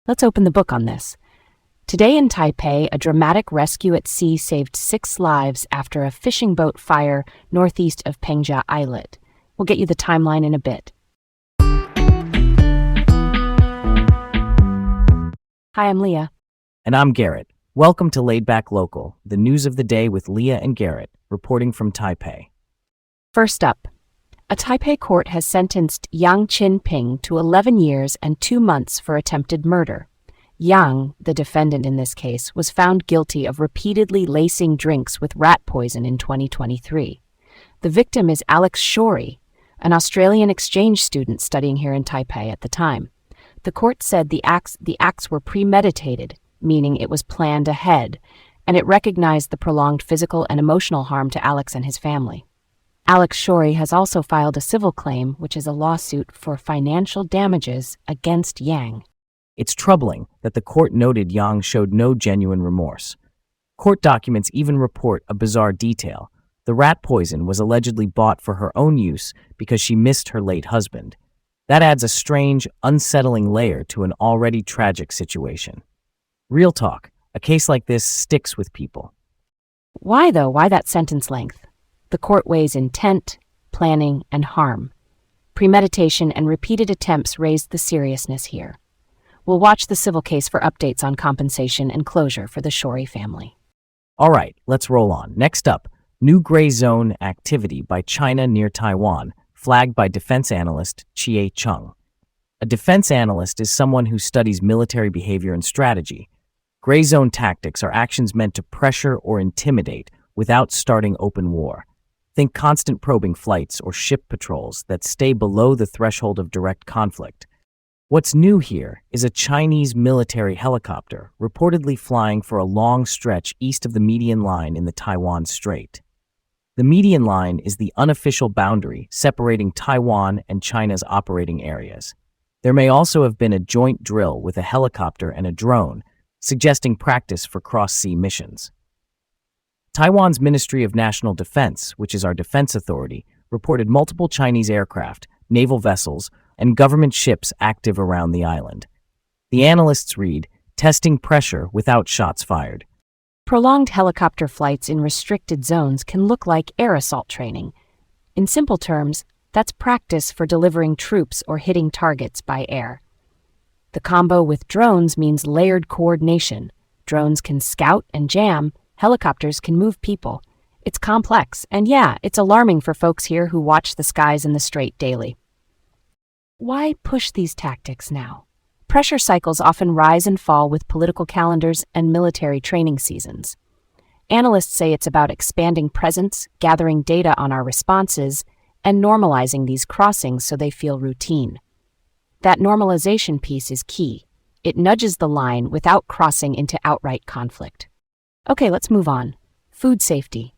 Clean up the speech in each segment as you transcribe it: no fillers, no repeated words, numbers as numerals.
Let's open the book on this. Today in Taipei, a dramatic rescue at sea saved 6 lives after a fishing boat fire northeast of Pengjia Islet. We'll get you the timeline in a bit. Hi, I'm Leah. And I'm Garrett. Welcome to Laid Back Local, the news of the day with Leah and Garrett, reporting from Taipei. First up, a Taipei court has sentenced Yang Qinping to 11 years and 2 months for attempted murder. Yang, the defendant in this case, was found guilty of repeatedly lacing drinks with rat poison in 2023. The victim is Alex Shorey, an Australian exchange student studying here in Taipei at the time. The court said the acts were premeditated, meaning it was planned ahead, and it recognized the prolonged physical and emotional harm to Alex and his family. Alex Shorey has also filed a civil claim, which is a lawsuit for financial damages against Yang. It's troubling that the court noted Yang showed no genuine remorse. Court documents even report a bizarre detail. The rat poison was allegedly bought for her own use because she missed her late husband. That adds a strange, unsettling layer to an already tragic situation. Real talk, a case like this sticks with people. Why, though? Why that sentence length? The court weighs intent, planning, and harm. Premeditation and repeated attempts raised the seriousness here. We'll watch the civil case for updates on compensation and closure for the Shorey family. All right, let's roll on. Next up, new gray zone activity by China near Taiwan, flagged by defense analyst Chie Chung. A defense analyst is someone who studies military behavior and strategy. Gray zone tactics are actions meant to pressure or intimidate without starting open war. Think constant probing flights or ship patrols that stay below the threshold of direct conflict. What's new here is a Chinese military helicopter reportedly flying for a long stretch east of the median line in the Taiwan Strait. The median line is the unofficial boundary separating Taiwan and China's operating areas. There may also have been a joint drill with a helicopter and a drone, suggesting practice for cross-sea missions. Taiwan's Ministry of National Defense, which is our defense authority, reported multiple Chinese aircraft, naval vessels, and government ships active around the island. The analysts read, testing pressure without shots fired. Prolonged helicopter flights in restricted zones can look like air assault training. In simple terms, that's practice for delivering troops or hitting targets by air. The combo with drones means layered coordination. Drones can scout and jam, helicopters can move people. It's complex, and yeah, it's alarming for folks here who watch the skies in the Strait daily. Why push these tactics now? Pressure cycles often rise and fall with political calendars and military training seasons. Analysts say it's about expanding presence, gathering data on our responses, and normalizing these crossings so they feel routine. That normalization piece is key. It nudges the line without crossing into outright conflict. Okay, let's move on. Food safety.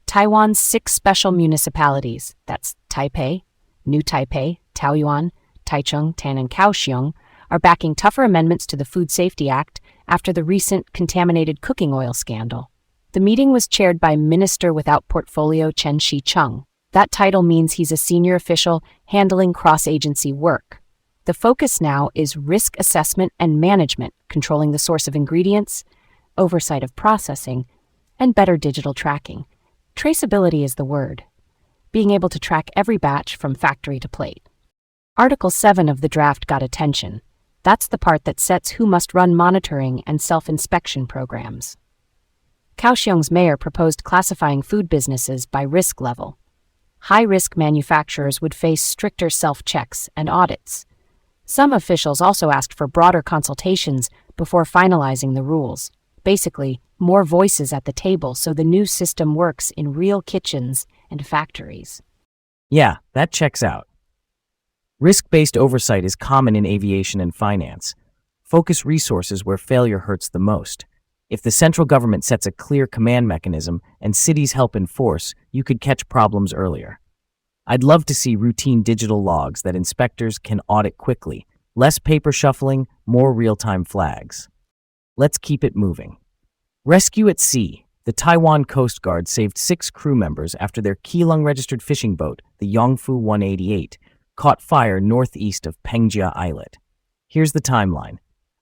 Taiwan's 6 special municipalities, that's Taipei, New Taipei, Taoyuan, Taichung, Tan, and Kaohsiung, are backing tougher amendments to the Food Safety Act after the recent contaminated cooking oil scandal. The meeting was chaired by Minister without Portfolio Chen Shih-chung. That title means he's a senior official handling cross-agency work. The focus now is risk assessment and management, controlling the source of ingredients, oversight of processing, and better digital tracking. Traceability is the word, being able to track every batch from factory to plate. Article 7 of the draft got attention. That's the part that sets who must run monitoring and self-inspection programs. Kaohsiung's mayor proposed classifying food businesses by risk level. High-risk manufacturers would face stricter self-checks and audits. Some officials also asked for broader consultations before finalizing the rules. Basically, more voices at the table so the new system works in real kitchens and factories. Yeah, that checks out. Risk-based oversight is common in aviation and finance. Focus resources where failure hurts the most. If the central government sets a clear command mechanism and cities help enforce, you could catch problems earlier. I'd love to see routine digital logs that inspectors can audit quickly. Less paper shuffling, more real-time flags. Let's keep it moving. Rescue at sea. The Taiwan Coast Guard saved 6 crew members after their Keelung-registered fishing boat, the Yongfu 188, caught fire northeast of Pengjia Islet. Here's the timeline.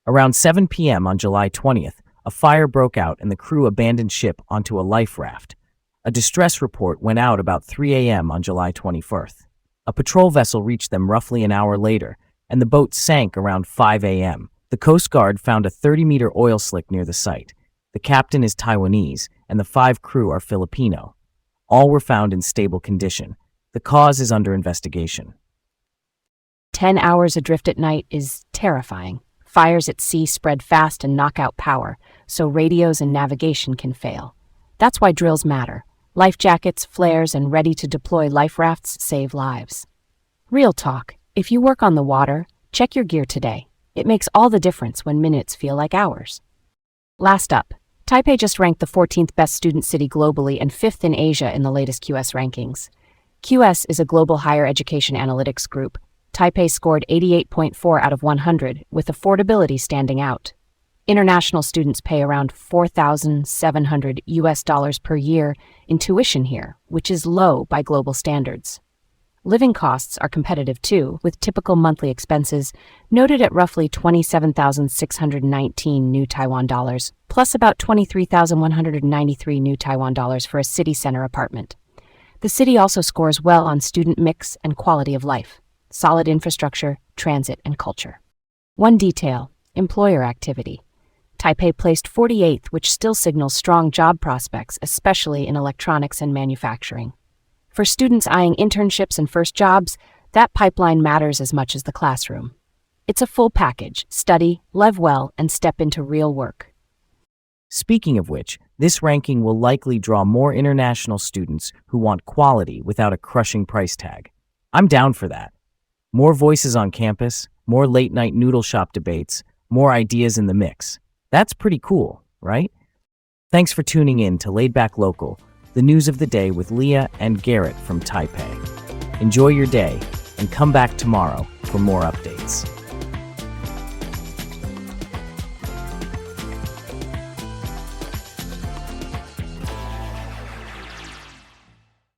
Around 7 p.m. on July 20th, a fire broke out and the crew abandoned ship onto a life raft. A distress report went out about 3 a.m. on July 21st. A patrol vessel reached them roughly an hour later, and the boat sank around 5 a.m. The Coast Guard found a 30-meter oil slick near the site. The captain is Taiwanese, and the 5 crew are Filipino. All were found in stable condition. The cause is under investigation. 10 hours adrift at night is terrifying. Fires at sea spread fast and knock out power, so radios and navigation can fail. That's why drills matter. Life jackets, flares, and ready-to-deploy life rafts save lives. Real talk. If you work on the water, check your gear today. It makes all the difference when minutes feel like hours. Last up, Taipei just ranked the 14th best student city globally and 5th in Asia in the latest QS rankings. QS is a global higher education analytics group. Taipei scored 88.4 out of 100, with affordability standing out. International students pay around $4,700 per year in tuition here, which is low by global standards. Living costs are competitive too, with typical monthly expenses noted at roughly 27,619 new Taiwan dollars, plus about 23,193 new Taiwan dollars for a city center apartment. The city also scores well on student mix and quality of life, solid infrastructure, transit, and culture. One detail: employer activity. Taipei placed 48th, which still signals strong job prospects, especially in electronics and manufacturing. For students eyeing internships and first jobs, that pipeline matters as much as the classroom. It's a full package: study, live well, and step into real work. Speaking of which, this ranking will likely draw more international students who want quality without a crushing price tag. I'm down for that. More voices on campus, more late-night noodle shop debates, more ideas in the mix. That's pretty cool, right? Thanks for tuning in to Laid Back Local, the news of the day with Leah and Garrett from Taipei. Enjoy your day and come back tomorrow for more updates.